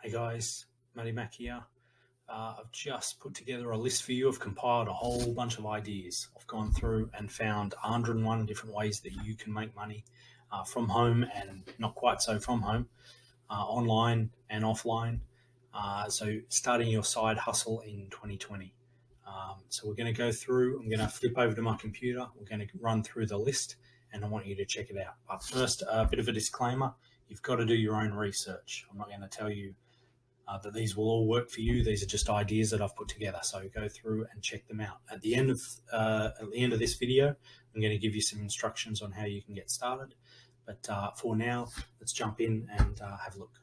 Hey guys, Matty here. I've just put together a list for you. I've compiled a whole bunch of ideas. I've gone through and found 101 different ways that you can make money from home and not quite so from home, online and offline. So starting your side hustle in 2020. So we're going to go through, I'm going to flip over to my computer. We're going to run through the list and I want you to check it out. But first, a bit of a disclaimer. You've got to do your own research. I'm not going to tell you that these will all work for you. These are just ideas that I've put together. So go through and check them out. At the end of this video, I'm going to give you some instructions on how you can get started. But for now, let's jump in and have a look.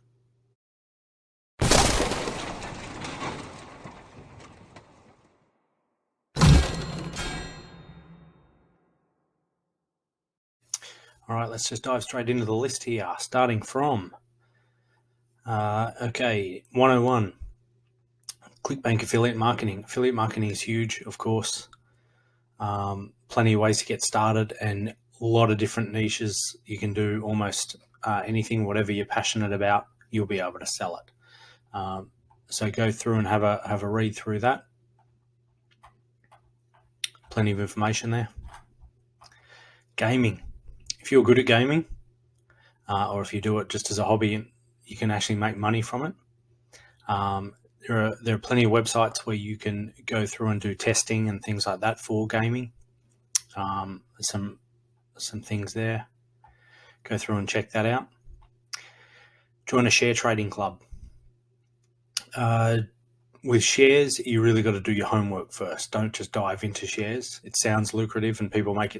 All right, let's just dive straight into the list here, starting from 101. Clickbank affiliate marketing. Affiliate marketing is huge, of course. Plenty of ways to get started and a lot of different niches. You can do almost anything, whatever you're passionate about, you'll be able to sell it. So go through and have a read through that. Plenty of information there. Gaming. If you're good at gaming, or if you do it just as a hobby, you can actually make money from it. There are plenty of websites where you can go through and do testing and things like that for gaming. Some things there. Go through and check that out. Join a share trading club. With shares, you really got to do your homework first. Don't just dive into shares. It sounds lucrative and people make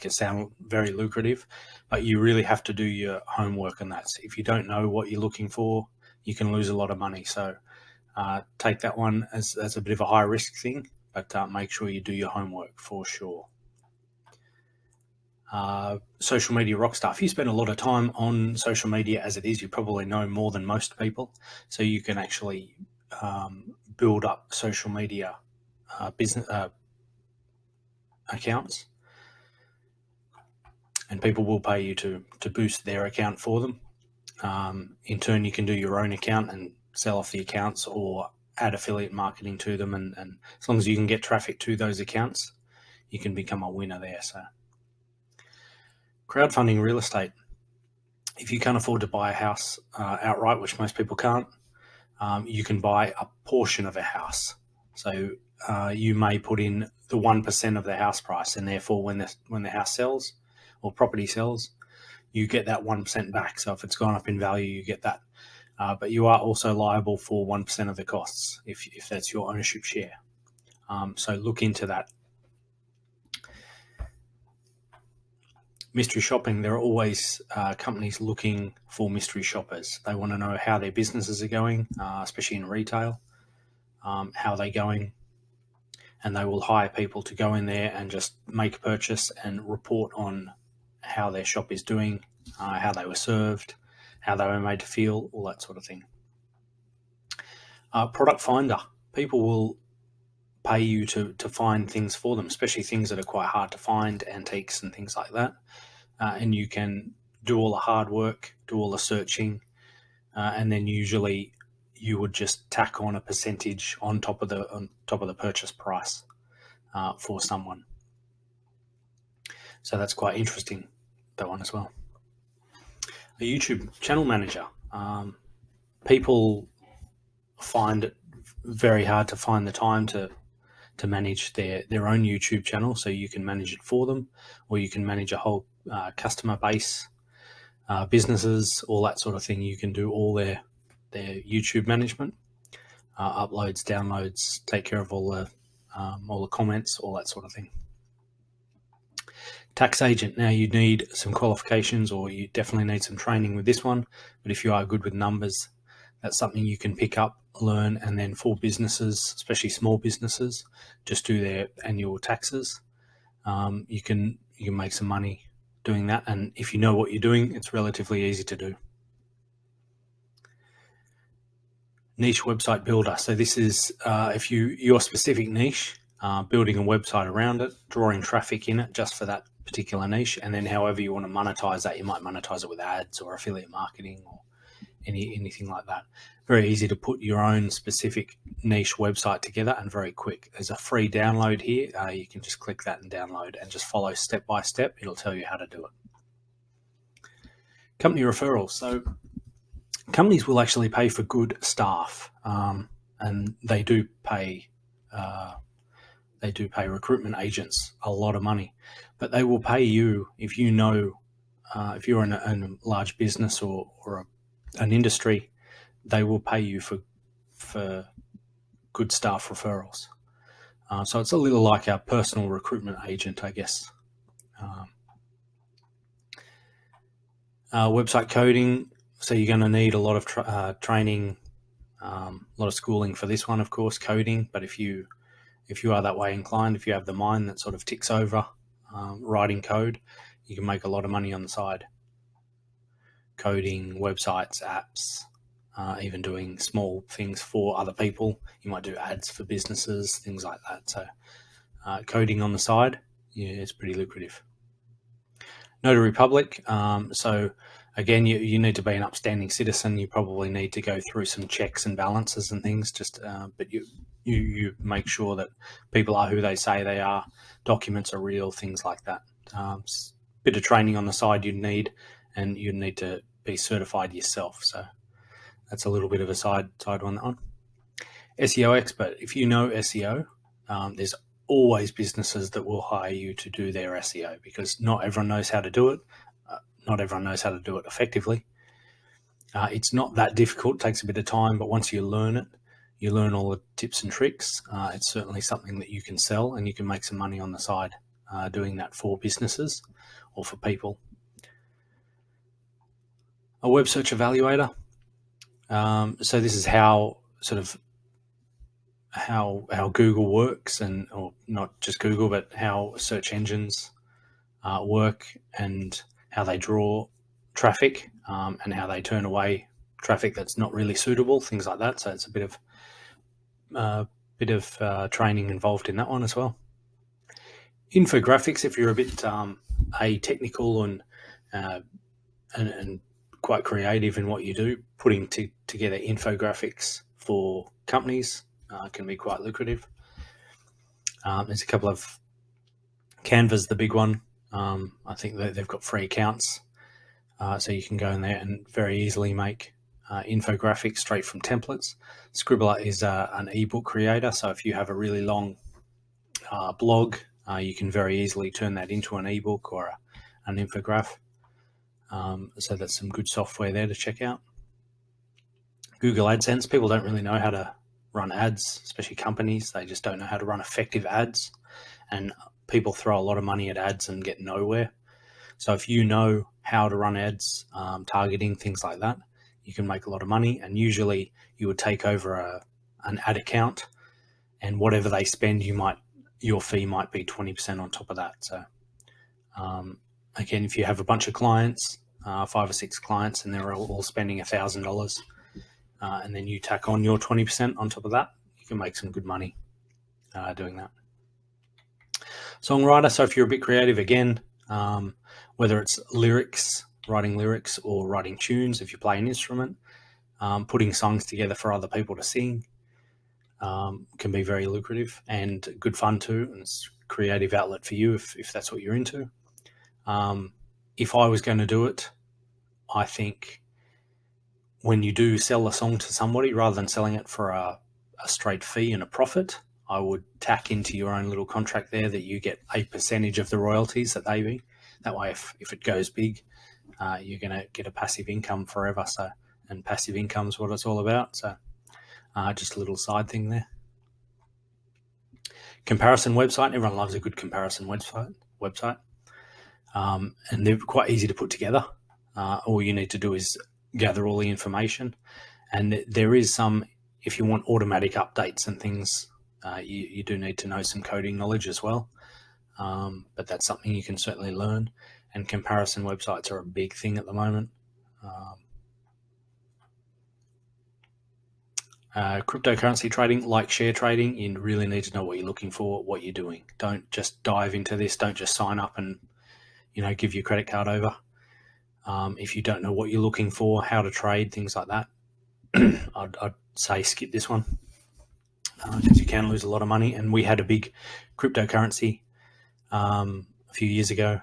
it sound very lucrative, but you really have to do your homework on that. If you don't know what you're looking for, you can lose a lot of money. So take that one as a bit of a high risk thing, but make sure you do your homework for sure. Social media rock star. If you spend a lot of time on social media as it is, you probably know more than most people. So you can actually build up social media business accounts, and people will pay you to boost their account for them. In turn, you can do your own account and sell off the accounts or add affiliate marketing to them. And as long as you can get traffic to those accounts, you can become a winner there. So crowdfunding real estate. If you can't afford to buy a house outright, which most people can't, you can buy a portion of a house. So you may put in the 1% of the house price, and therefore when the house sells or property sells, you get that 1% back. So if it's gone up in value, you get that. But you are also liable for 1% of the costs if that's your ownership share. So look into that. Mystery shopping. There are always companies looking for mystery shoppers. They want to know how their businesses are going, especially in retail, how they're going. And they will hire people to go in there and just make a purchase and report on how their shop is doing, how they were served, how they were made to feel, all that sort of thing. Product finder. People will pay you to find things for them, especially things that are quite hard to find, antiques and things like that. And you can do all the hard work, do all the searching, and then usually you would just tack on a percentage on top of the purchase price for someone. So that's quite interesting, that one as well. A YouTube channel manager. People find it very hard to find the time to manage their own YouTube channel, so you can manage it for them, or you can manage a whole customer base, businesses, all that sort of thing. You can do all their YouTube management, uploads, downloads, take care of all the comments, all that sort of thing. Tax agent. Now you need some qualifications, or you definitely need some training with this one, but if you are good with numbers, that's something you can pick up, learn, and then for businesses, especially small businesses, just do their annual taxes. You can make some money doing that, and if you know what you're doing, it's relatively easy to do. Niche website builder. So this is if your specific niche, building a website around it, drawing traffic in it just for that particular niche, and then however you want to monetize that, you might monetize it with ads or affiliate marketing or anything like that. Very easy to put your own specific niche website together and very quick. There's a free download here. You can just click that and download and just follow step by step. It'll tell you how to do it. Company referrals. So companies will actually pay for good staff, and they do pay recruitment agents a lot of money, but they will pay you if you know, if you're in a large business or an industry, they will pay you for good staff referrals. So it's a little like a personal recruitment agent, I guess. Website coding. So you're going to need a lot of training, a lot of schooling for this one, of course, coding. But if you are that way inclined, if you have the mind that sort of ticks over writing code, you can make a lot of money on the side. Coding, websites, apps, even doing small things for other people. You might do ads for businesses, things like that. So coding on the side, yeah, it's pretty lucrative. Notary public. So again, you need to be an upstanding citizen. You probably need to go through some checks and balances and things. But you make sure that people are who they say they are. Documents are real, things like that. Bit of training on the side you'd need, and you'd need to be certified yourself. So that's a little bit of a side one on. SEO expert. If you know SEO, there's always businesses that will hire you to do their SEO, because not everyone knows how to do it. Not everyone knows how to do it effectively. It's not that difficult. It takes a bit of time, but once you learn it, you learn all the tips and tricks. It's certainly something that you can sell, and you can make some money on the side doing that for businesses or for people. A web search evaluator. So this is how Google works, or not just Google, but how search engines work, and how they draw traffic, and how they turn away traffic that's not really suitable, things like that. So it's a bit of training involved in that one as well. Infographics, if you're a bit technical and quite creative in what you do, putting together infographics for companies can be quite lucrative. There's a couple of Canva's the big one. I think they've got free accounts, so you can go in there and very easily make infographics straight from templates. Scribbler is an ebook creator, so if you have a really long blog, you can very easily turn that into an ebook or an infograph. So that's some good software there to check out. Google AdSense. People don't really know how to run ads, especially companies. They just don't know how to run effective ads, and people throw a lot of money at ads and get nowhere. So if you know how to run ads, targeting, things like that, you can make a lot of money. And usually you would take over an ad account, and whatever they spend, your fee might be 20% on top of that. So again, if you have a bunch of clients, 5 or 6 clients, and they're all spending $1,000, and then you tack on your 20% on top of that, you can make some good money doing that. Songwriter. So if you're a bit creative, again, whether it's writing lyrics or writing tunes, if you play an instrument, putting songs together for other people to sing, can be very lucrative and good fun too. And it's a creative outlet for you if that's what you're into. If I was going to do it, I think when you do sell a song to somebody, rather than selling it for a straight fee and a profit, I would tack into your own little contract there that you get a percentage of the royalties that they be. That way, if it goes big, you're going to get a passive income forever. So, and passive income is what it's all about. So just a little side thing there. Comparison website. Everyone loves a good comparison website. And they're quite easy to put together. All you need to do is gather all the information. And there is some, if you want automatic updates and things, you do need to know some coding knowledge as well. But that's something you can certainly learn. And comparison websites are a big thing at the moment. Cryptocurrency trading, like share trading, you really need to know what you're looking for, what you're doing. Don't just dive into this. Don't just sign up and give your credit card over. If you don't know what you're looking for, how to trade, things like that, I'd say skip this one, because you can lose a lot of money. And we had a big cryptocurrency a few years ago.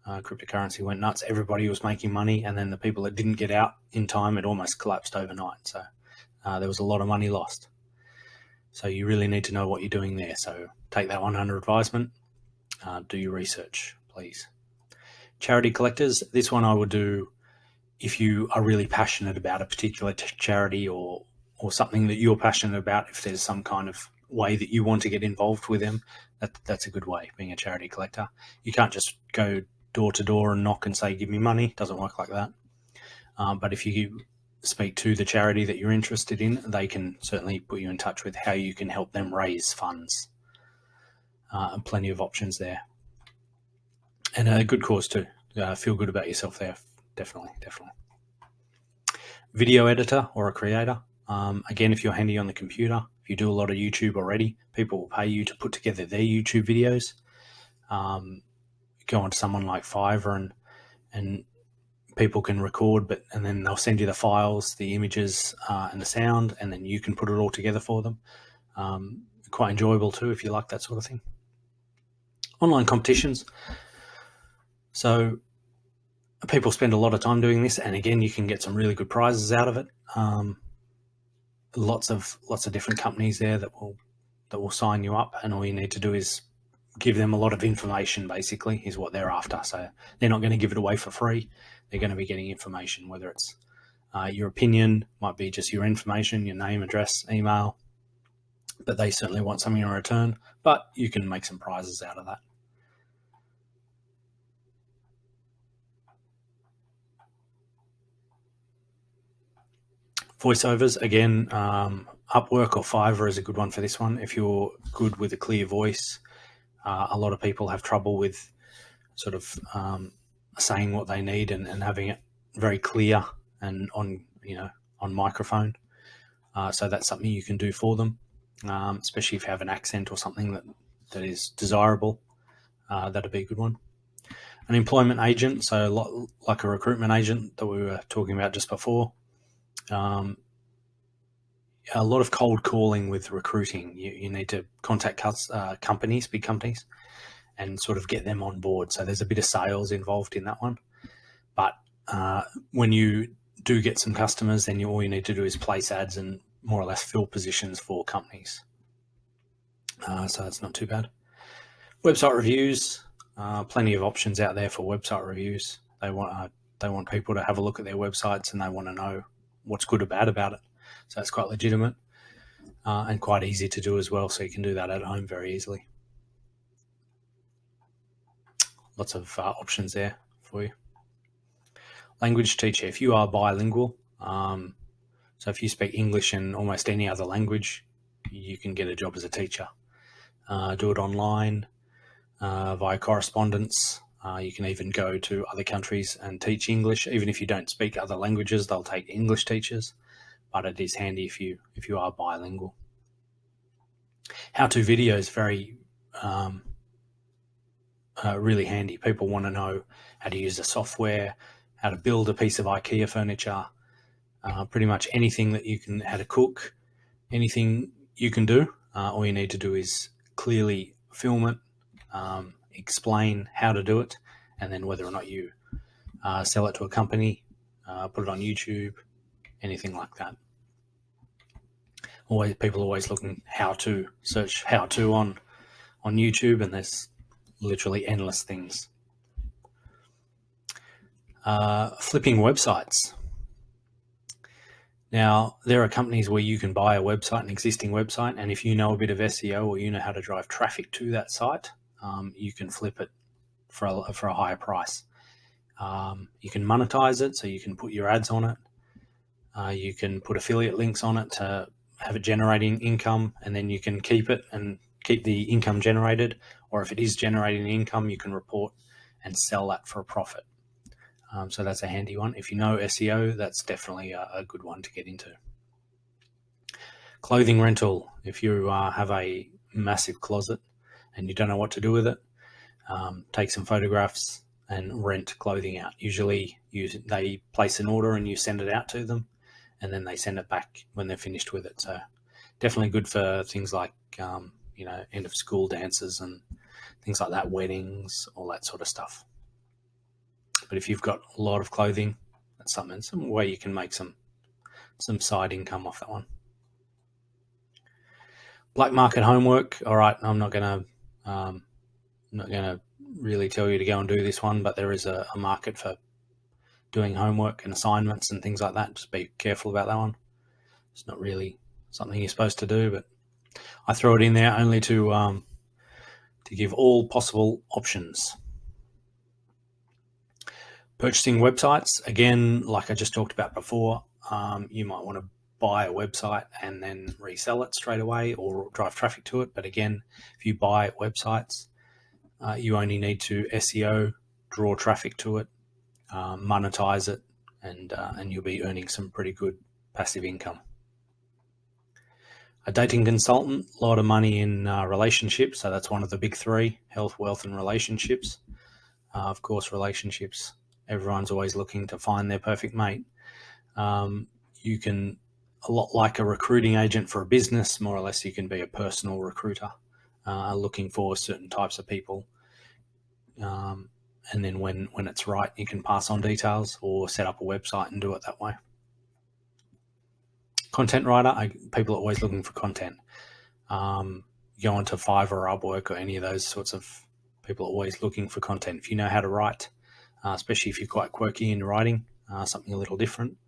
Cryptocurrency went nuts. Everybody was making money, and then the people that didn't get out in time, it almost collapsed overnight. So there was a lot of money lost. So you really need to know what you're doing there. So take that one under advisement. Do your research, please. Charity collectors. This one I would do if you are really passionate about a particular charity or something that you're passionate about. If there's some kind of way that you want to get involved with them, that's a good way, being a charity collector. You can't just go door to door and knock and say, give me money. It doesn't work like that. But if you speak to the charity that you're interested in, they can certainly put you in touch with how you can help them raise funds. And plenty of options there. And a good cause too. Feel good about yourself there. Definitely. Video editor or a creator. Again, if you're handy on the computer, if you do a lot of YouTube already, people will pay you to put together their YouTube videos. Go onto someone like Fiverr and people can record, and then they'll send you the files, the images, and the sound, and then you can put it all together for them. Quite enjoyable too, if you like that sort of thing. Online competitions. So people spend a lot of time doing this, and again, you can get some really good prizes out of it. Lots of different companies there that will sign you up, and all you need to do is give them a lot of information, basically, is what they're after. So they're not going to give it away for free. They're going to be getting information, whether it's your opinion, might be just your information, your name, address, email, but they certainly want something in return, but you can make some prizes out of that. Voiceovers, again, Upwork or Fiverr is a good one for this one. If you're good with a clear voice, a lot of people have trouble with sort of saying what they need and having it very clear and on microphone. So that's something you can do for them, especially if you have an accent or something that is desirable. That'd be a good one. An employment agent, so like a recruitment agent that we were talking about just before. A lot of cold calling with recruiting. You need to contact companies, big companies, and sort of get them on board. So there's a bit of sales involved in that one. But when you do get some customers, then all you need to do is place ads and more or less fill positions for companies. So that's not too bad. Website reviews, plenty of options out there for website reviews. They want people to have a look at their websites, and they want to know what's good or bad about it. So it's quite legitimate and quite easy to do as well. So you can do that at home very easily. Lots of options there for you. Language teacher, if you are bilingual, so if you speak English and almost any other language, you can get a job as a teacher. Do it online, via correspondence. You can even go to other countries and teach English. Even if you don't speak other languages, they'll take English teachers, but it is handy if you are bilingual. How-to videos, very really handy. People want to know how to use the software, how to build a piece of IKEA furniture, pretty much anything that you can, how to cook, anything you can do. All you need to do is clearly film it, explain how to do it, and then whether or not you sell it to a company, put it on YouTube, anything like that. People are always looking search how to on YouTube, and there's literally endless things. Flipping websites. Now, there are companies where you can buy a website, an existing website, and if you know a bit of SEO or you know how to drive traffic to that site, you can flip it for a higher price. You can monetize it, so you can put your ads on it. You can put affiliate links on it to have it generating income, and then you can keep it and keep the income generated. Or if it is generating income, you can report and sell that for a profit. So that's a handy one. If you know SEO, that's definitely a good one to get into. Clothing rental. If you have a massive closet and you don't know what to do with it, take some photographs, and rent clothing out. Usually they place an order and you send it out to them, and then they send it back when they're finished with it. So definitely good for things like end of school dances and things like that, weddings, all that sort of stuff. But if you've got a lot of clothing, that's some way you can make some side income off that one. Black market homework. All right, I'm not gonna really tell you to go and do this one, but there is a market for doing homework and assignments and things like that. Just be careful about that one. It's not really something you're supposed to do, but I throw it in there only to give all possible options. Purchasing websites, again, like I just talked about before, you might want to buy a website and then resell it straight away or drive traffic to it. But again, if you buy websites, you only need to SEO, draw traffic to it, monetize it, and you'll be earning some pretty good passive income. A dating consultant, a lot of money in relationships. So that's one of the big three: health, wealth, and relationships. Of course, relationships, everyone's always looking to find their perfect mate. You can, a lot like a recruiting agent for a business, more or less, you can be a personal recruiter, looking for certain types of people. And then when it's right, you can pass on details or set up a website and do it that way. Content writer, people are always looking for content. Go onto Fiverr or Upwork or any of those sorts of people are always looking for content. If you know how to write, especially if you're quite quirky in writing, something a little different,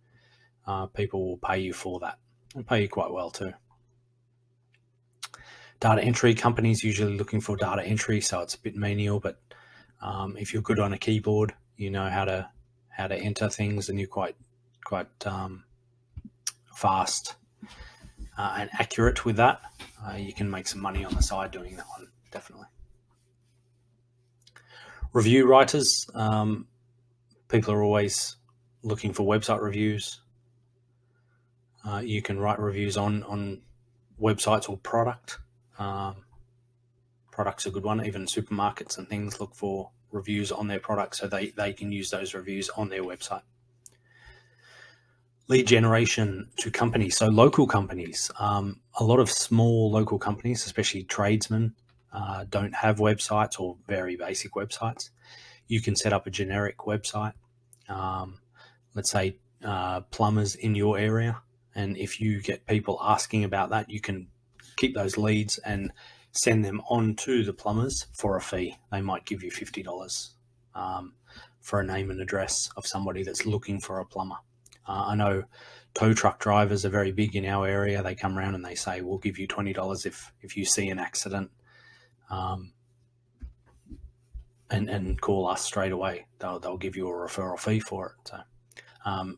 people will pay you for that and pay you quite well too. Data entry, companies usually looking for data entry, so it's a bit menial, but if you're good on a keyboard, you know how to enter things, and you're quite fast and accurate with that, you can make some money on the side doing that one, definitely. Review writers, people are always looking for website reviews. You can write reviews on websites or product. Product's a good one. Even supermarkets and things look for reviews on their products so they can use those reviews on their website. Lead generation to companies, so local companies. A lot of small local companies, especially tradesmen, don't have websites or very basic websites. You can set up a generic website, let's say plumbers in your area, and if you get people asking about that, you can keep those leads and send them on to the plumbers for a fee. They might give you $50 for a name and address of somebody that's looking for a plumber. I know tow truck drivers are very big in our area. They come around and they say, we'll give you $20 if you see an accident, and call us straight away. They'll give you a referral fee for it. So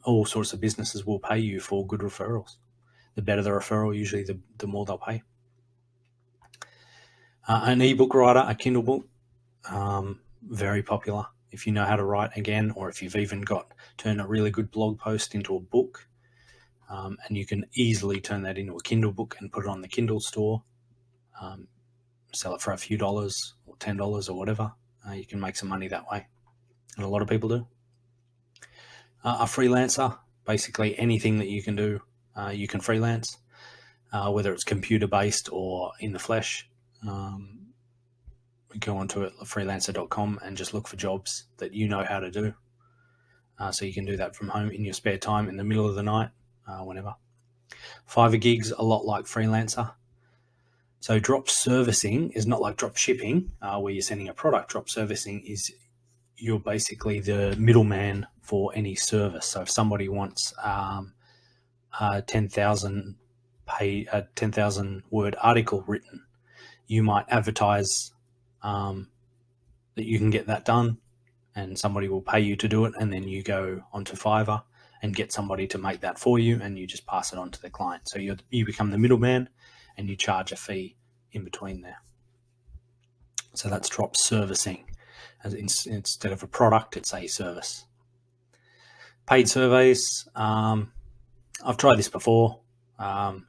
all sorts of businesses will pay you for good referrals. The better the referral, usually the more they'll pay. An ebook writer, a Kindle book, very popular. If you know how to write again, or if you've even turn a really good blog post into a book, and you can easily turn that into a Kindle book and put it on the Kindle store, sell it for a few dollars or $10 or whatever. You can make some money that way, and a lot of people do. A freelancer, basically anything that you can do, you can freelance, whether it's computer-based or in the flesh. Go onto it, freelancer.com, and just look for jobs that you know how to do. So you can do that from home in your spare time, in the middle of the night, whenever. Fiverr gigs, a lot like freelancer. So drop servicing is not like drop shipping, where you're sending a product. Drop servicing is you're basically the middleman for any service. So if somebody wants a 10,000 word article written, you might advertise that you can get that done, and somebody will pay you to do it, and then you go onto Fiverr and get somebody to make that for you, and you just pass it on to the client. So you become the middleman, and you charge a fee in between there. So that's drop servicing. Instead of a product, it's a service. Paid surveys. I've tried this before.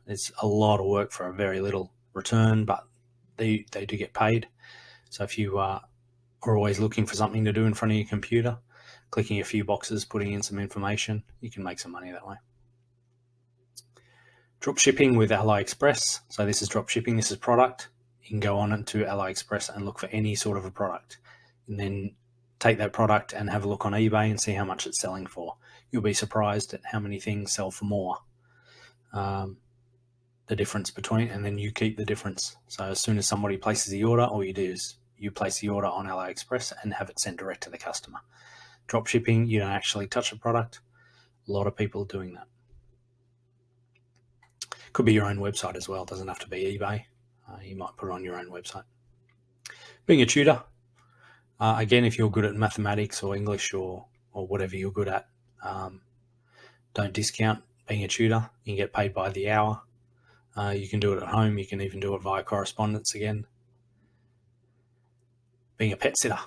It's a lot of work for a very little return, but they do get paid. So if you are always looking for something to do in front of your computer, clicking a few boxes, putting in some information, you can make some money that way. Drop shipping with AliExpress. So this is drop shipping, this is product. You can go on into AliExpress and look for any sort of a product, and then take that product and have a look on eBay and see how much it's selling for. You'll be surprised at how many things sell for more. The difference between, and then you keep the difference. So as soon as somebody places the order, all you do is you place the order on AliExpress and have it sent direct to the customer. Drop shipping, you don't actually touch the product. A lot of people are doing that. Could be your own website as well. It doesn't have to be eBay. You might put it on your own website. Being a tutor, again, if you're good at mathematics or English or whatever you're good at, don't discount being a tutor. You can get paid by the hour. You can do it at home. You can even do it via correspondence again. Being a pet sitter.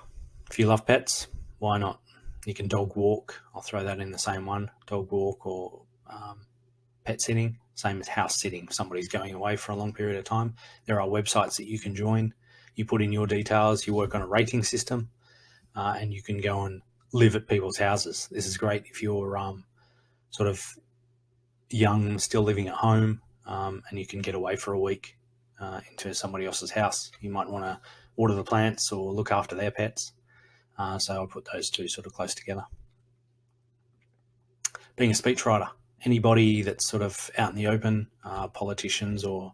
If you love pets, why not? You can dog walk. I'll throw that in the same one. Dog walk or pet sitting. Same as house sitting. If somebody's going away for a long period of time, there are websites that you can join. You put in your details. You work on a rating system, and you can go and live at people's houses. This is great if you're sort of young, still living at home, and you can get away for a week into somebody else's house. You might want to water the plants or look after their pets. So I'll put those two sort of close together. Being a speechwriter. Anybody that's sort of out in the open, politicians or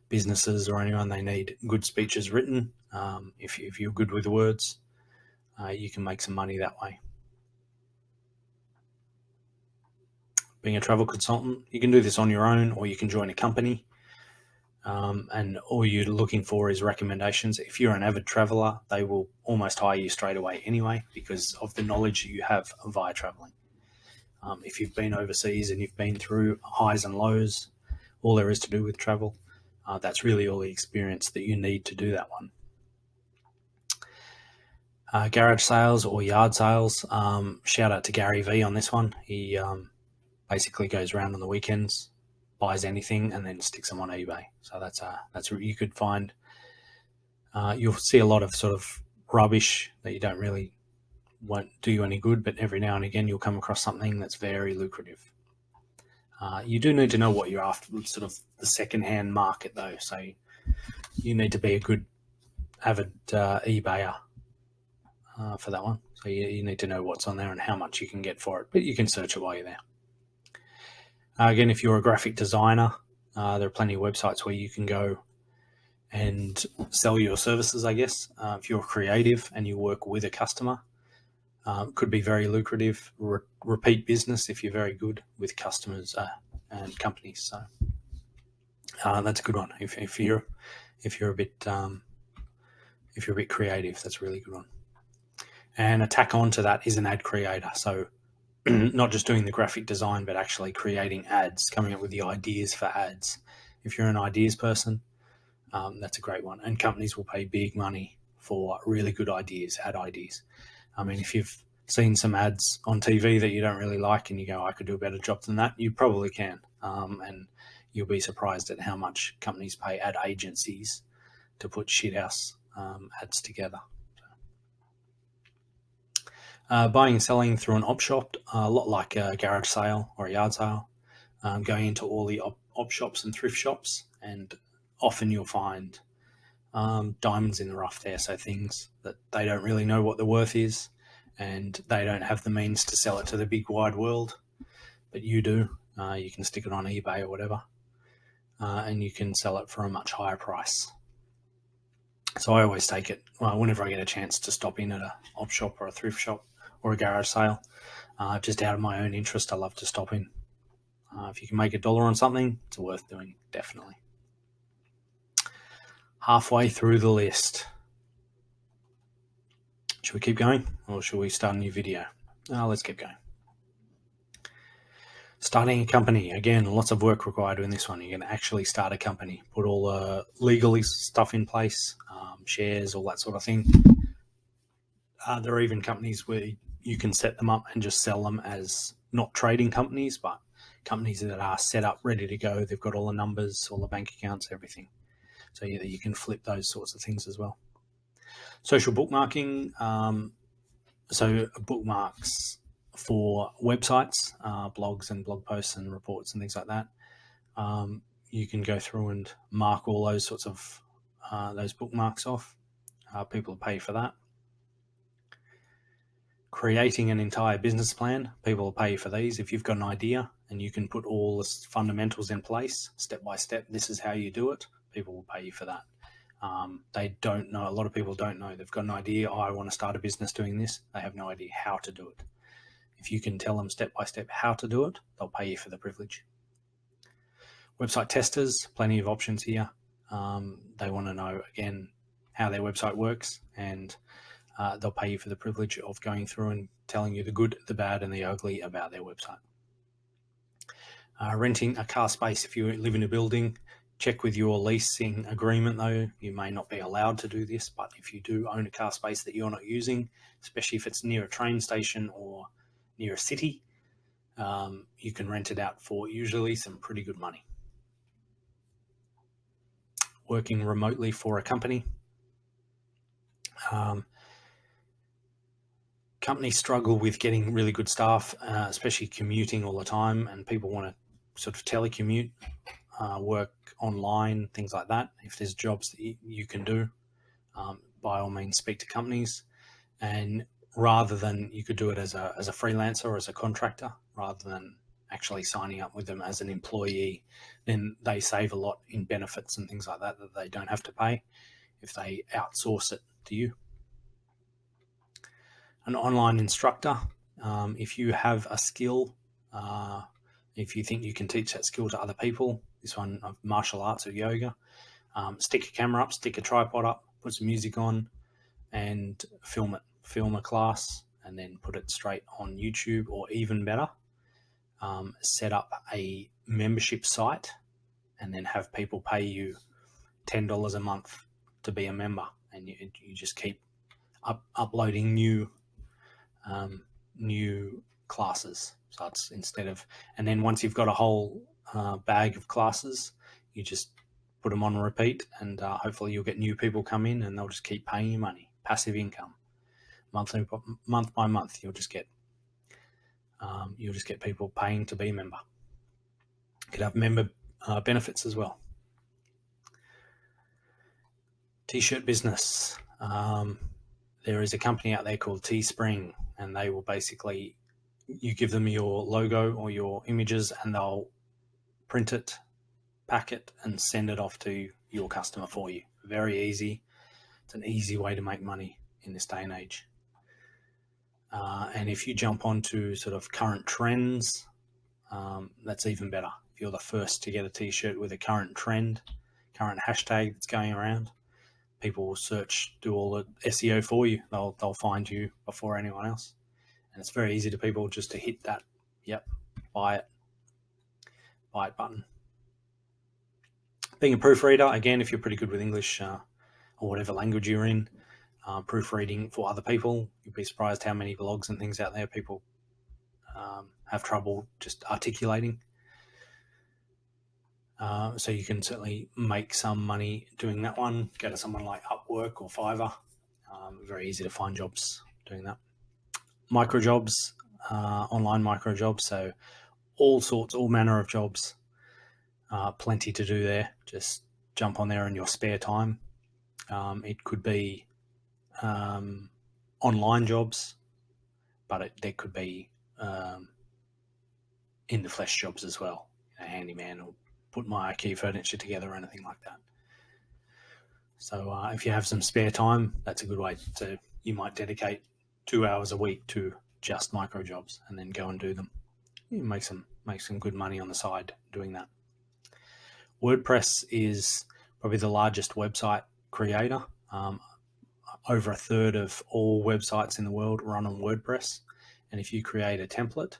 businesses or anyone, they need good speeches written. If you're good with words, you can make some money that way. Being a travel consultant, you can do this on your own or you can join a company. And all you're looking for is recommendations. If you're an avid traveler, they will almost hire you straight away anyway because of the knowledge you have via traveling. If you've been overseas and you've been through highs and lows, all there is to do with travel, that's really all the experience that you need to do that one. Garage sales or yard sales. Shout out to Gary V on this one. He basically goes around on the weekends, buys anything, and then sticks them on eBay. So that's what you could find. You'll see a lot of sort of rubbish that you don't really won't do you any good, but every now and again you'll come across something that's very lucrative. You do need to know what you're after, sort of the second-hand market though. So you need to be a good avid eBayer for that one. So you need to know what's on there and how much you can get for it, but you can search it while you're there. Again, if you're a graphic designer, there are plenty of websites where you can go and sell your services, I guess. If you're creative and you work with a customer, could be very lucrative. Repeat business if you're very good with customers and companies. So that's a good one. If you're a bit creative, that's a really good one. And a tack on to that is an ad creator. So not just doing the graphic design, but actually creating ads, coming up with the ideas for ads. If you're an ideas person, that's a great one. And companies will pay big money for really good ideas, ad ideas. I mean, if you've seen some ads on TV that you don't really like and you go, I could do a better job than that, you probably can. And you'll be surprised at how much companies pay ad agencies to put shithouse ads together. Buying and selling through an op shop, a lot like a garage sale or a yard sale, going into all the op shops and thrift shops, and often you'll find diamonds in the rough there, so things that they don't really know what the worth is and they don't have the means to sell it to the big wide world, but you do. You can stick it on eBay or whatever, and you can sell it for a much higher price. So I always take it, whenever I get a chance to stop in at a op shop or a thrift shop or a garage sale, just out of my own interest, I love to stop in. If you can make $1 on something, it's worth doing, definitely. Halfway through the list. Should we keep going or should we start a new video? Let's keep going. Starting a company. Again, lots of work required in this one. You're going to actually start a company, put all the legal stuff in place, shares, all that sort of thing. There are even companies where you can set them up and just sell them as not trading companies, but companies that are set up, ready to go. They've got all the numbers, all the bank accounts, everything. So you can flip those sorts of things as well. Social bookmarking, so bookmarks for websites, blogs and blog posts and reports and things like that. You can go through and mark all those sorts of those bookmarks off. People pay for that. Creating an entire business plan, people will pay for these. If you've got an idea and you can put all the fundamentals in place, step by step, this is how you do it, people will pay you for that. They don't know, a lot of people don't know. They've got an idea, I want to start a business doing this. They have no idea how to do it. If you can tell them step by step how to do it, they'll pay you for the privilege. Website testers, plenty of options here. They want to know, again, how their website works, and they'll pay you for the privilege of going through and telling you the good, the bad, and the ugly about their website. Renting a car space. If you live in a building, check with your leasing agreement though. You may not be allowed to do this, but if you do own a car space that you're not using, especially if it's near a train station or near a city, you can rent it out for usually some pretty good money. Working remotely for a company. Companies struggle with getting really good staff, especially commuting all the time, and people want to sort of telecommute, work online, things like that. If there's jobs that you can do, by all means speak to companies, and rather than, you could do it as a freelancer or as a contractor, rather than actually signing up with them as an employee, then they save a lot in benefits and things like that they don't have to pay if they outsource it to you. An online instructor, if you have a skill, if you think you can teach that skill to other people, this one of martial arts or yoga, stick a camera up, stick a tripod up, put some music on and film it. Film a class and then put it straight on YouTube, or even better, set up a membership site and then have people pay you $10 a month to be a member, and you just keep uploading new classes. So it's instead of, and then once you've got a whole bag of classes, you just put them on repeat, and hopefully you'll get new people come in and they'll just keep paying you money. Passive income, month by month. You'll just get people paying to be a member. You could have member benefits as well. T-shirt business. There is a company out there called Teespring, and they will basically, you give them your logo or your images and they'll print it, pack it, and send it off to your customer for you. Very easy. It's an easy way to make money in this day and age. And if you jump onto sort of current trends, that's even better. If you're the first to get a t-shirt with a current trend, current hashtag that's going around, people will search, do all the SEO for you. They'll find you before anyone else. And it's very easy to people just to hit that, yep, buy it button. Being a proofreader, again, if you're pretty good with English or whatever language you're in, proofreading for other people, you'd be surprised how many blogs and things out there people have trouble just articulating. So you can certainly make some money doing that one. Go to someone like Upwork or Fiverr. Very easy to find jobs doing that. Micro jobs, online micro jobs. So all manner of jobs. Plenty to do there. Just jump on there in your spare time. It could be online jobs, but there could be in the flesh jobs as well. A handyman or put my IKEA furniture together or anything like that. So if you have some spare time, that's a good way to, you might dedicate 2 hours a week to just micro jobs and then go and do them. You make some good money on the side doing that. WordPress is probably the largest website creator. Over a third of all websites in the world run on WordPress. And if you create a template,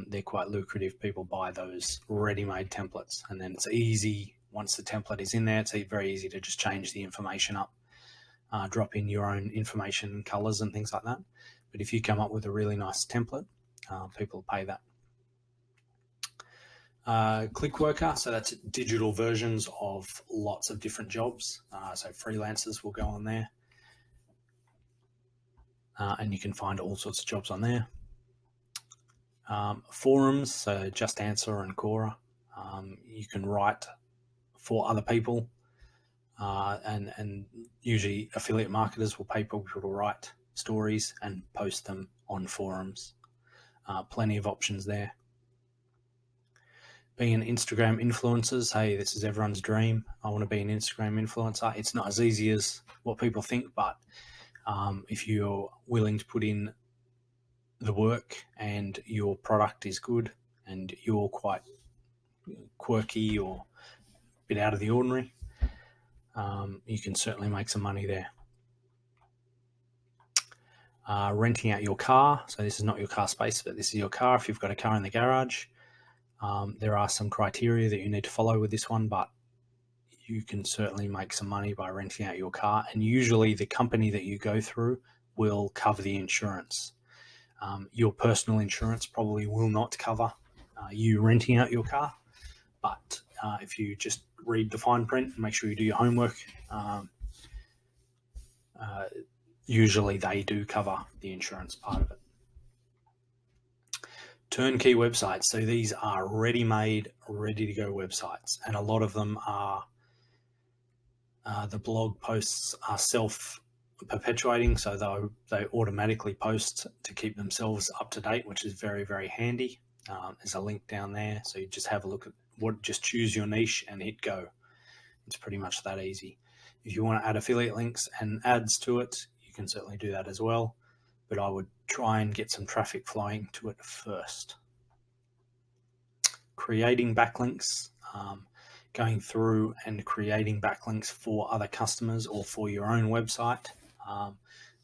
they're quite lucrative. People buy those ready-made templates, and then it's easy. Once the template is in there, it's very easy to just change the information up, drop in your own information, colors and things like that. But if you come up with a really nice template, people pay that. Clickworker, so that's digital versions of lots of different jobs. So freelancers will go on there. and you can find all sorts of jobs on there. Forums, so Just Answer and Quora. You can write for other people, and usually affiliate marketers will pay people to write stories and post them on forums. Plenty of options there. Being an Instagram influencer, hey, this is everyone's dream. I want to be an Instagram influencer. It's not as easy as what people think, but if you're willing to put in the work and your product is good and you're quite quirky or a bit out of the ordinary, you can certainly make some money there. Renting out your car. So this is not your car space, but this is your car. If you've got a car in the garage, there are some criteria that you need to follow with this one, but you can certainly make some money by renting out your car. And usually the company that you go through will cover the insurance. Your personal insurance probably will not cover you renting out your car, but if you just read the fine print and make sure you do your homework, usually they do cover the insurance part of it. Turnkey websites. So these are ready-made, ready-to-go websites, and a lot of them are the blog posts are self-perpetuating, so they automatically post to keep themselves up to date, which is very, very handy. There's a link down there, so you just have a look at just choose your niche and hit go. It's pretty much that easy. If you want to add affiliate links and ads to it, you can certainly do that as well, but I would try and get some traffic flowing to it first. Creating backlinks, going through and creating backlinks for other customers or for your own website.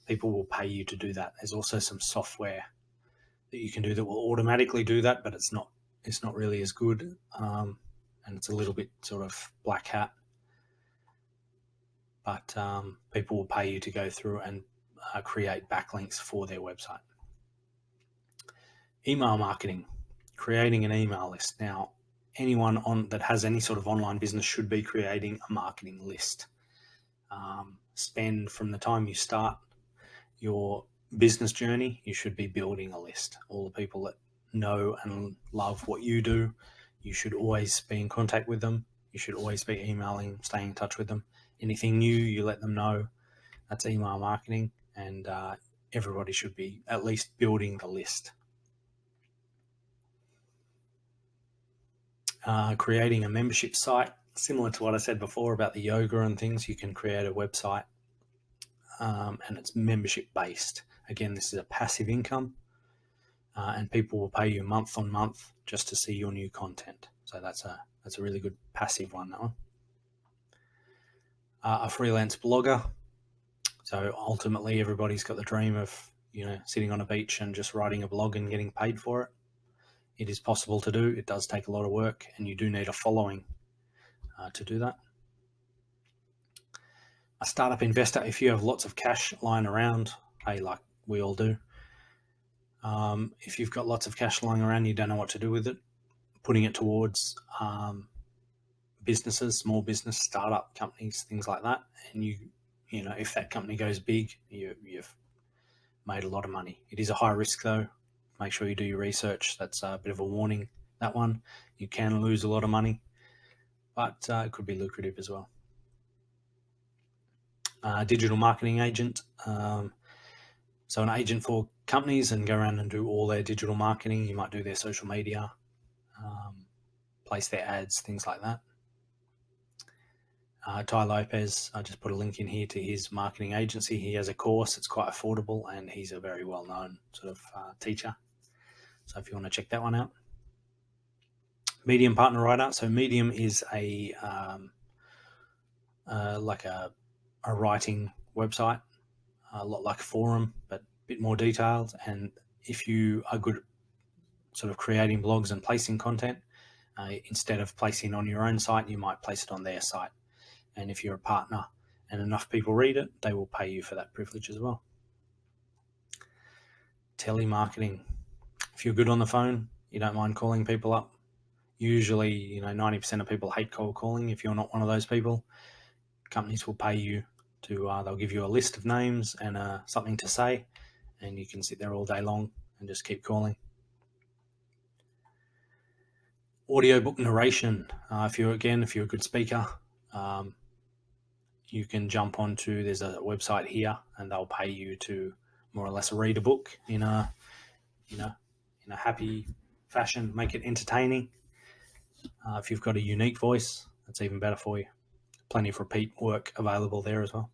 People will pay you to do that. There's also some software that you can do that will automatically do that, but it's not really as good, and it's a little bit sort of black hat. But people will pay you to go through and create backlinks for their website. Email marketing, creating an email list. Now, anyone that has any sort of online business should be creating a marketing list. Spend from the time you start your business journey, you should be building a list. All the people that know and love what you do, you should always be in contact with them. You should always be emailing, staying in touch with them. Anything new, you let them know. That's email marketing, and everybody should be at least building the list. Creating a membership site, similar to what I said before about the yoga and things. You can create a website and it's membership based. Again, this is a passive income, and people will pay you month on month just to see your new content. So that's a really good passive one, that one. A freelance blogger. So ultimately everybody's got the dream of, sitting on a beach and just writing a blog and getting paid for it. It is possible to do. It does take a lot of work, and you do need a following to do that. A startup investor, if you have lots of cash lying around, hey, like we all do, if you've got lots of cash lying around, you don't know what to do with it, putting it towards businesses, small business, startup companies, things like that. And if that company goes big, you've made a lot of money. It is a high risk though. Make sure you do your research. That's a bit of a warning, that one. You can lose a lot of money, but it could be lucrative as well. Digital marketing agent. So an agent for companies and go around and do all their digital marketing. You might do their social media, place their ads, things like that. Ty Lopez, I just put a link in here to his marketing agency. He has a course. It's quite affordable, and he's a very well-known sort of teacher. So if you want to check that one out. Medium partner writer. So Medium is a like a writing website, a lot like a forum, but a bit more detailed. And if you are good at sort of creating blogs and placing content, instead of placing on your own site, you might place it on their site. And if you're a partner and enough people read it, they will pay you for that privilege as well. Telemarketing. If you're good on the phone, you don't mind calling people up. Usually, 90% of people hate cold calling. If you're not one of those people, companies will pay you to, they'll give you a list of names and something to say, and you can sit there all day long and just keep calling. Audiobook narration. If you're a good speaker, you can jump onto, there's a website here, and they'll pay you to more or less read a book in a happy fashion, make it entertaining. If you've got a unique voice, that's even better for you. Plenty of repeat work available there as well.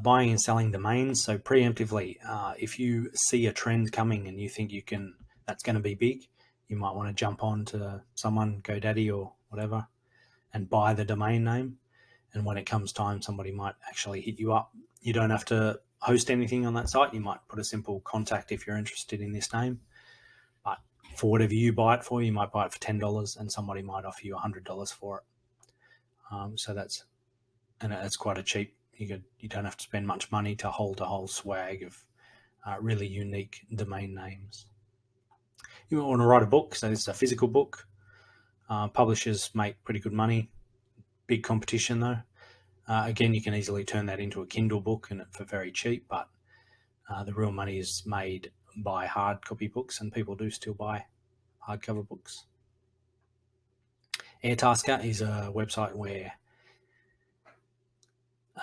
Buying and selling domains. So preemptively, if you see a trend coming and you think that's going to be big, you might want to jump on to someone, GoDaddy or whatever, and buy the domain name. And when it comes time, somebody might actually hit you up. You don't have to host anything on that site. You might put a simple contact if you're interested in this name. But for whatever you buy it for, you might buy it for $10 and somebody might offer you $100 for it. So that's quite a cheap. You don't have to spend much money to hold a whole swag of really unique domain names. You might want to write a book. So this is a physical book. Publishers make pretty good money. Big competition though. Again, you can easily turn that into a Kindle book and for very cheap, but the real money is made by hard copy books, and people do still buy hardcover books. Airtasker is a website where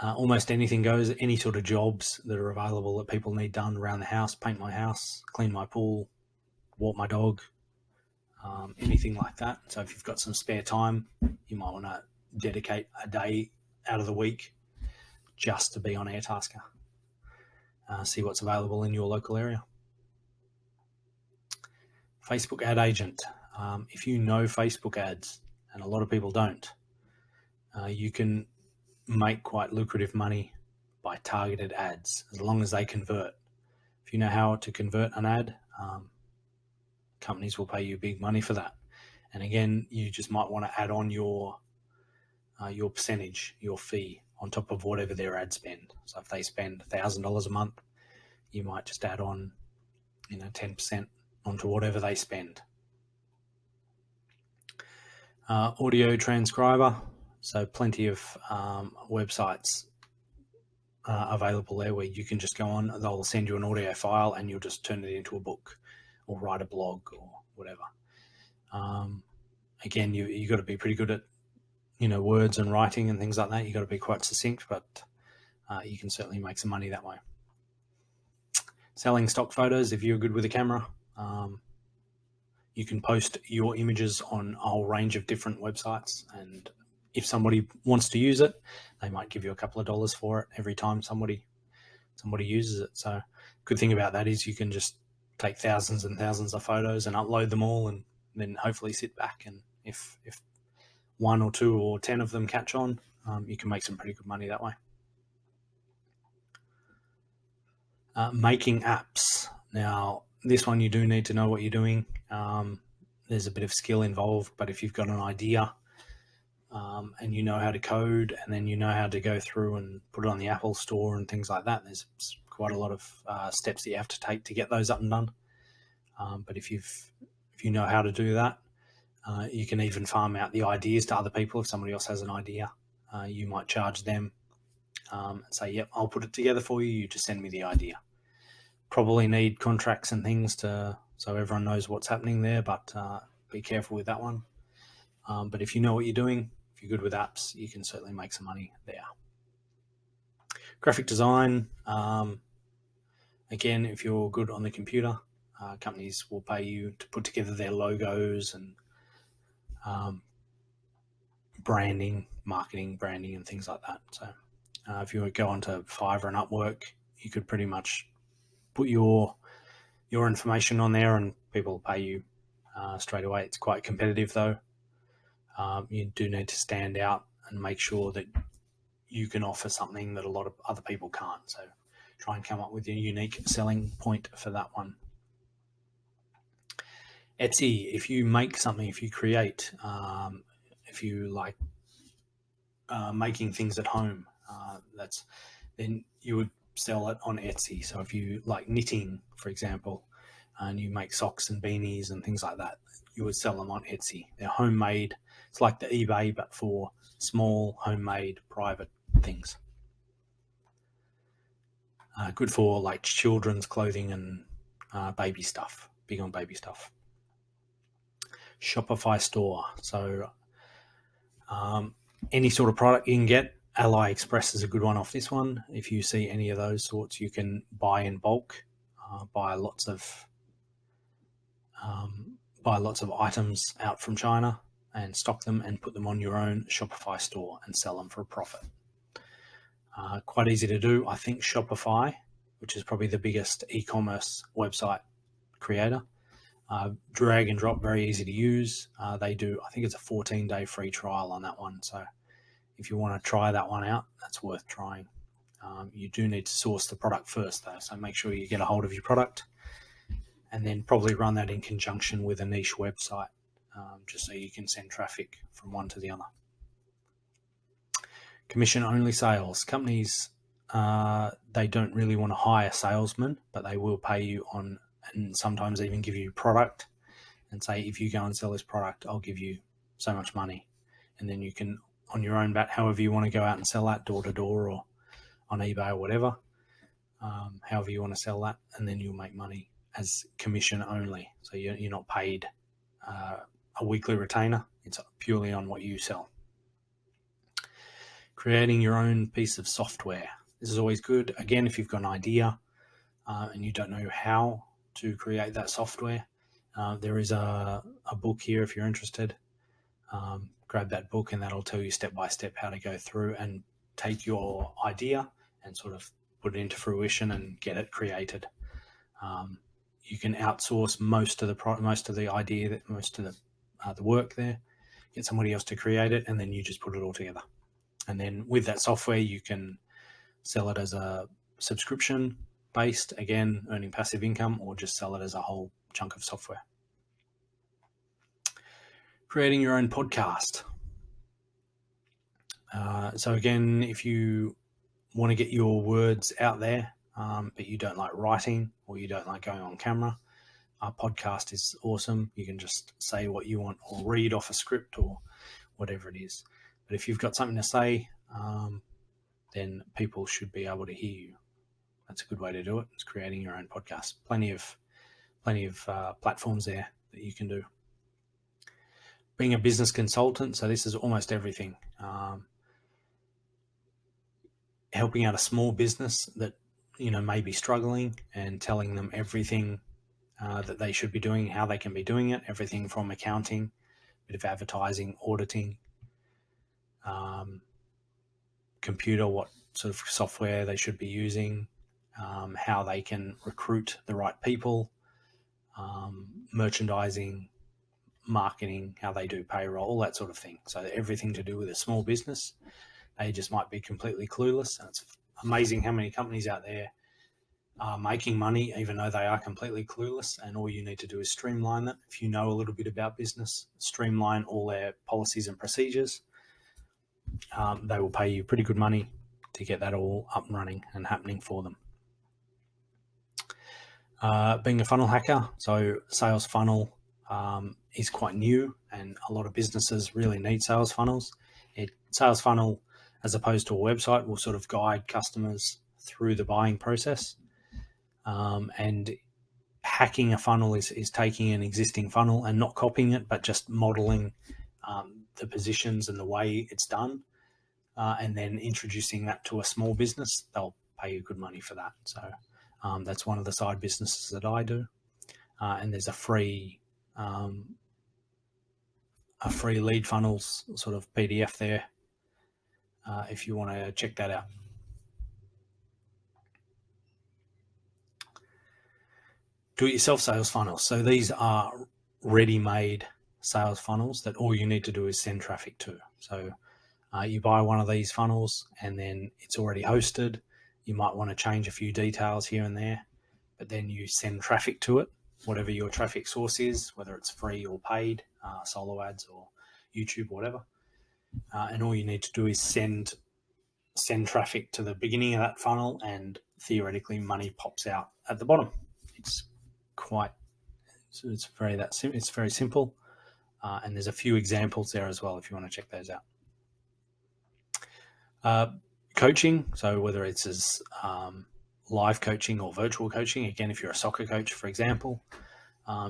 almost anything goes, any sort of jobs that are available that people need done around the house, paint my house, clean my pool, walk my dog, anything like that. So if you've got some spare time, you might want to dedicate a day out of the week just to be on Airtasker. See what's available in your local area. Facebook ad agent. If you know Facebook ads, and a lot of people don't, you can make quite lucrative money by targeted ads as long as they convert. If you know how to convert an ad, companies will pay you big money for that. And again, you just might want to add on your percentage, your fee on top of whatever their ad spend. So if they spend $1,000 a month, you might just add on 10% onto whatever they spend. Audio transcriber. So plenty of websites available there where you can just go on, they'll send you an audio file and you'll just turn it into a book or write a blog or whatever. Again, you got to be pretty good at words and writing and things like that. You got to be quite succinct, but you can certainly make some money that way. Selling stock photos. If you're good with a camera, you can post your images on a whole range of different websites, and if somebody wants to use it, they might give you a couple of dollars for it every time somebody uses it. So good thing about that is you can just take thousands and thousands of photos and upload them all, and then hopefully sit back, and if 1 or 2 or 10 of them catch on, you can make some pretty good money that way. Making apps. Now, this one you do need to know what you're doing. There's a bit of skill involved, but if you've got an idea and you know how to code, and then you know how to go through and put it on the Apple Store and things like that, there's quite a lot of steps that you have to take to get those up and done. But if you know how to do that, you can even farm out the ideas to other people. If somebody else has an idea, you might charge them and say, yep, I'll put it together for you. You just send me the idea. Probably need contracts and things so everyone knows what's happening there, but be careful with that one. But if you know what you're doing, if you're good with apps, you can certainly make some money there. Graphic design. Again, if you're good on the computer, companies will pay you to put together their logos and branding, marketing, branding, and things like that. So if you would go onto Fiverr and Upwork, you could pretty much put your information on there and people will pay you straight away. It's quite competitive though. You do need to stand out and make sure that you can offer something that a lot of other people can't. So try and come up with a unique selling point for that one. Etsy, if you make something, if you create, if you like making things at home, then you would sell it on Etsy. So if you like knitting, for example, and you make socks and beanies and things like that, you would sell them on Etsy. They're homemade. It's like the eBay, but for small, homemade, private things. Good for like children's clothing and baby stuff. Big on baby stuff. Shopify store. So any sort of product you can get. AliExpress is a good one off this one. If you see any of those sorts, you can buy in bulk, buy lots of items out from China and stock them and put them on your own Shopify store and sell them for a profit. Quite easy to do. I think Shopify, which is probably the biggest e-commerce website creator, drag and drop, very easy to use. They do, I think it's a 14-day free trial on that one. So if you want to try that one out, that's worth trying. You do need to source the product first though. So make sure you get a hold of your product and then probably run that in conjunction with a niche website, just so you can send traffic from one to the other. Commission only sales. Companies, they don't really want to hire salesmen, but they will pay you on, and sometimes even give you product and say, if you go and sell this product, I'll give you so much money. And then you can, on your own bat, however you want to go out and sell that, door to door or on eBay or whatever, however you want to sell that, and then you'll make money as commission only. So you're not paid a weekly retainer. It's purely on what you sell. Creating your own piece of software. This is always good. Again, if you've got an idea and you don't know how to create that software, there is a book here if you're interested. Grab that book and that'll tell you step by step how to go through and take your idea and sort of put it into fruition and get it created. You can outsource most of the idea, most of the work there. Get somebody else to create it, and then you just put it all together. And then with that software, you can sell it as a subscription based, again, earning passive income, or just sell it as a whole chunk of software. Creating your own podcast. So again, if you want to get your words out there, but you don't like writing or you don't like going on camera, a podcast is awesome. You can just say what you want or read off a script or whatever it is. But if you've got something to say, then people should be able to hear you. That's a good way to do it. It's creating your own podcast. Plenty of platforms there that you can do. Being a business consultant, so this is almost everything. Helping out a small business that may be struggling and telling them everything that they should be doing, how they can be doing it, everything from accounting, a bit of advertising, auditing, computer, what sort of software they should be using, how they can recruit the right people, merchandising, marketing, how they do payroll, all that sort of thing. So everything to do with a small business. They just might be completely clueless. And it's amazing how many companies out there are making money, even though they are completely clueless. And all you need to do is streamline that. If you know a little bit about business, streamline all their policies and procedures. They will pay you pretty good money to get that all up and running and happening for them. Being a funnel hacker, so sales funnel is quite new, and a lot of businesses really need sales funnels. Sales funnel, as opposed to a website, will sort of guide customers through the buying process. And hacking a funnel is taking an existing funnel and not copying it, but just modeling the positions and the way it's done, and then introducing that to a small business. They'll pay you good money for that. So that's one of the side businesses that I do. And there's a free lead funnels sort of PDF there if you want to check that out. Do-it-yourself sales funnels. So these are ready-made sales funnels that all you need to do is send traffic to. So you buy one of these funnels and then it's already hosted. You might want to change a few details here and there, but then you send traffic to it, whatever your traffic source is, whether it's free or paid, solo ads or YouTube, whatever. And all you need to do is send traffic to the beginning of that funnel, and theoretically money pops out at the bottom. It's very simple, and there's a few examples there as well if you want to check those out. Coaching, so whether it's as live coaching or virtual coaching. Again, if you're a soccer coach, for example,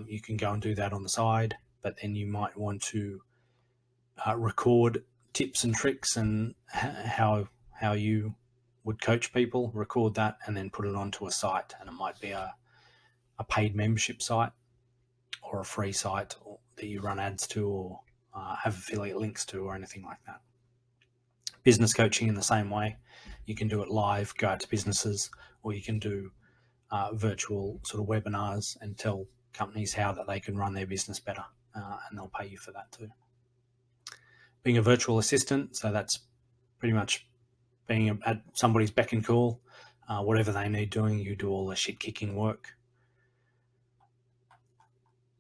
you can go and do that on the side, but then you might want to record tips and tricks and how you would coach people, record that, and then put it onto a site. And it might be a paid membership site or a free site that you run ads to or have affiliate links to or anything like that. Business coaching in the same way. You can do it live, go out to businesses, or you can do virtual sort of webinars and tell companies how that they can run their business better, and they'll pay you for that too. Being a virtual assistant, so that's pretty much being at somebody's beck and call. Whatever they need doing, you do all the shit kicking work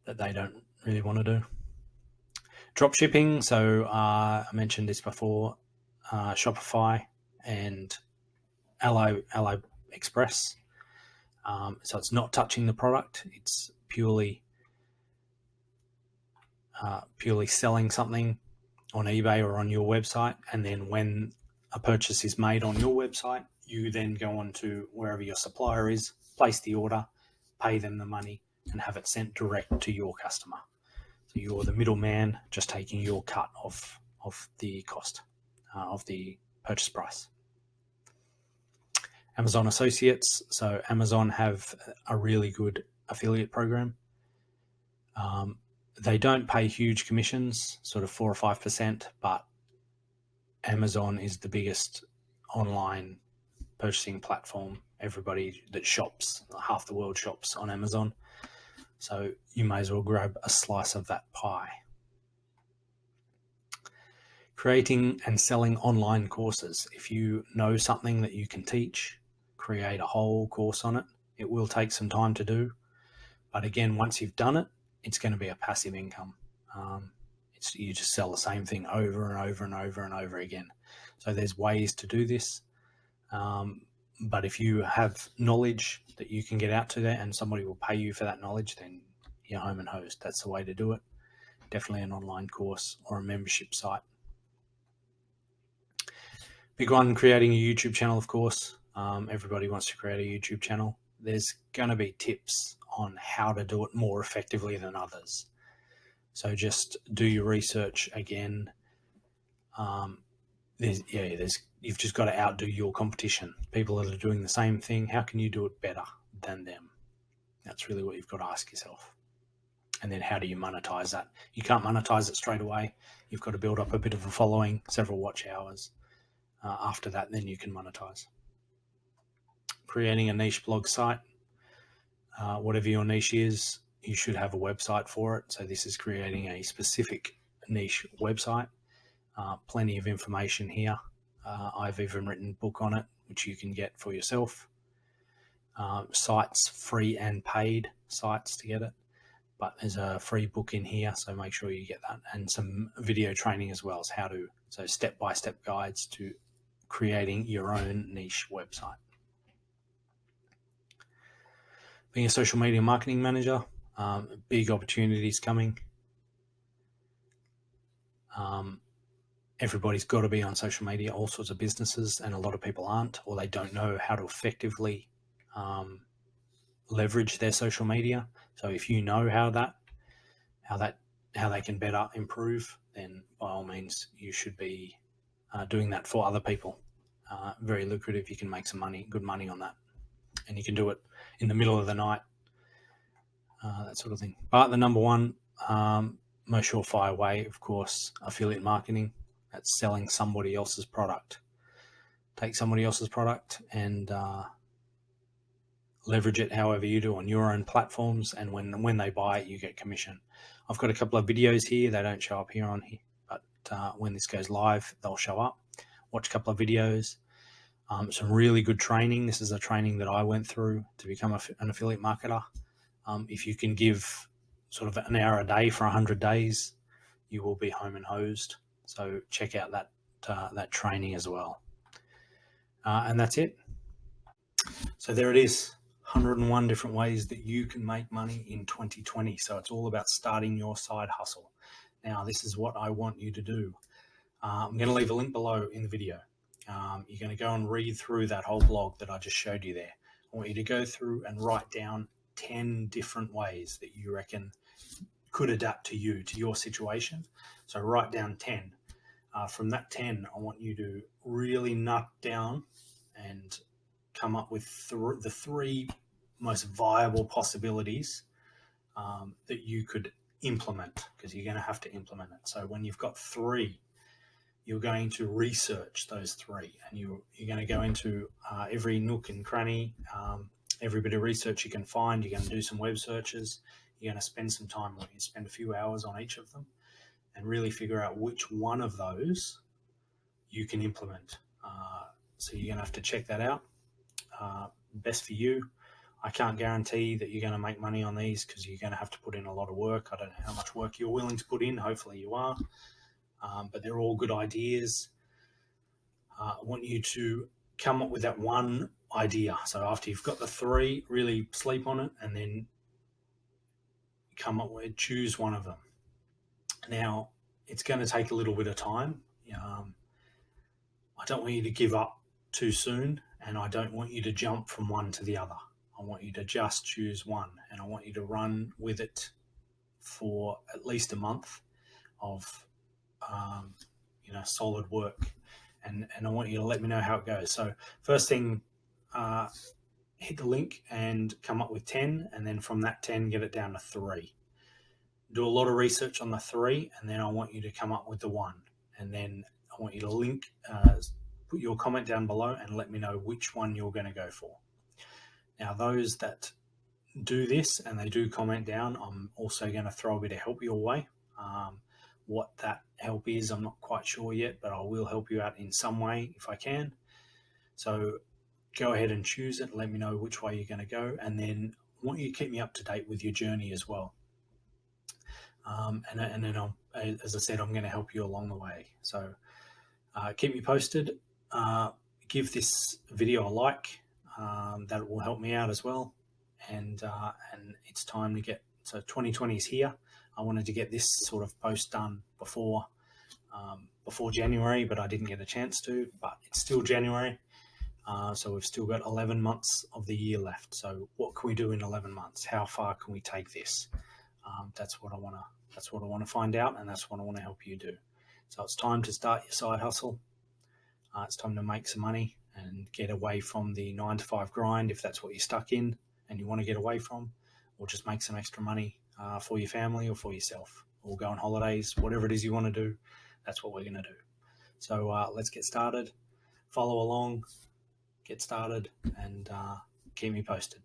that they don't really want to do. Drop shipping, so I mentioned this before, Shopify and AliExpress. So it's not touching the product, it's purely selling something on eBay or on your website, and then when a purchase is made on your website, you then go on to wherever your supplier is, place the order, pay them the money, and have it sent direct to your customer. So you're the middleman, just taking your cut of the cost of the purchase price. Amazon Associates. So Amazon have a really good affiliate program. They don't pay huge commissions, sort of 4 or 5%, but Amazon is the biggest online purchasing platform. Everybody that shops, half the world shops on Amazon. So you may as well grab a slice of that pie. Creating and selling online courses. If you know something that you can teach, create a whole course on it. It will take some time to do, but again, once you've done it, it's going to be a passive income. You just sell the same thing over and over and over and over again. So there's ways to do this, but if you have knowledge that you can get out to there and somebody will pay you for that knowledge, then you're home and hosed. That's the way to do it. Definitely an online course or a membership site. Big one, creating a YouTube channel, of course. Everybody wants to create a YouTube channel. There's going to be tips on how to do it more effectively than others. So just do your research again. You've just got to outdo your competition. People that are doing the same thing, how can you do it better than them? That's really what you've got to ask yourself. And then how do you monetize that? You can't monetize it straight away. You've got to build up a bit of a following, several watch hours. After that, then you can monetize. Creating a niche blog site. Whatever your niche is, you should have a website for it. So this is creating a specific niche website. Plenty of information here. I've even written a book on it, which you can get for yourself. Sites, free and paid sites to get it. But there's a free book in here, so make sure you get that. And some video training as well, so step-by-step guides to creating your own niche website. Being a social media marketing manager, big opportunities coming. Everybody's got to be on social media, all sorts of businesses, and a lot of people aren't, or they don't know how to effectively leverage their social media. So if you know how they can better improve, then by all means you should be doing that for other people. Very lucrative. You can make some money, good money on that, and you can do it in the middle of the night, that sort of thing. But the number one, most surefire way, of course, affiliate marketing. That's selling somebody else's product. Take somebody else's product and leverage it however you do on your own platforms, and when they buy it, you get commission. I've got a couple of videos here. They don't show up here on here, but when this goes live, they'll show up. Watch a couple of videos. Some really good training. This is a training that I went through to become an affiliate marketer. If you can give sort of an hour a day for 100 days, you will be home and hosed. So check out that training as well. And that's it. So there it is. 101 different ways that you can make money in 2020. So it's all about starting your side hustle. Now, this is what I want you to do. I'm going to leave a link below in the video. You're going to go and read through that whole blog that I just showed you there. I want you to go through and write down 10 different ways that you reckon could adapt to you, to your situation. So write down 10. From that 10, I want you to really nut down and come up with the 3 most viable possibilities that you could implement, because you're going to have to implement it. So when you've got 3, you're going to research those 3, and you're going to go into every nook and cranny, every bit of research you can find. You're going to do some web searches. You're going to spend some time, you spend a few hours on each of them, and really figure out which one of those you can implement. So you're going to have to check that out. Best for you. I can't guarantee that you're going to make money on these, because you're going to have to put in a lot of work. I don't know how much work you're willing to put in. Hopefully you are. But they're all good ideas. I want you to come up with that one idea. So after you've got the 3, really sleep on it, and then come up with, choose one of them. Now, it's going to take a little bit of time. I don't want you to give up too soon, and I don't want you to jump from one to the other. I want you to just choose one, and I want you to run with it for at least a month of solid work, and I want you to let me know how it goes. So first thing, hit the link and come up with 10, and then from that 10 get it down to 3. Do a lot of research on the 3, and then I want you to come up with the 1, and then I want you to link, put your comment down below and let me know which one you're going to go for. Now, those that do this and they do comment down, I'm also going to throw a bit of help your way. What that help is, I'm not quite sure yet, but I will help you out in some way if I can. So go ahead and choose it. Let me know which way you're going to go, and then I want you to keep me up to date with your journey as well. And then as I said, I'm going to help you along the way. So keep me posted. Give this video a like. That will help me out as well. And it's time to get, so 2020 is here. I wanted to get this sort of post done before January, but I didn't get a chance to. But it's still January, so we've still got 11 months of the year left. So what can we do in 11 months? How far can we take this? That's what I want to find out, and that's what I want to help you do. So it's time to start your side hustle. It's time to make some money and get away from the 9-to-5 grind, if that's what you're stuck in and you want to get away from, or just make some extra money for your family or for yourself, or go on holidays, whatever it is you want to do. That's what we're going to do. So let's get started. Follow along, get started, and keep me posted.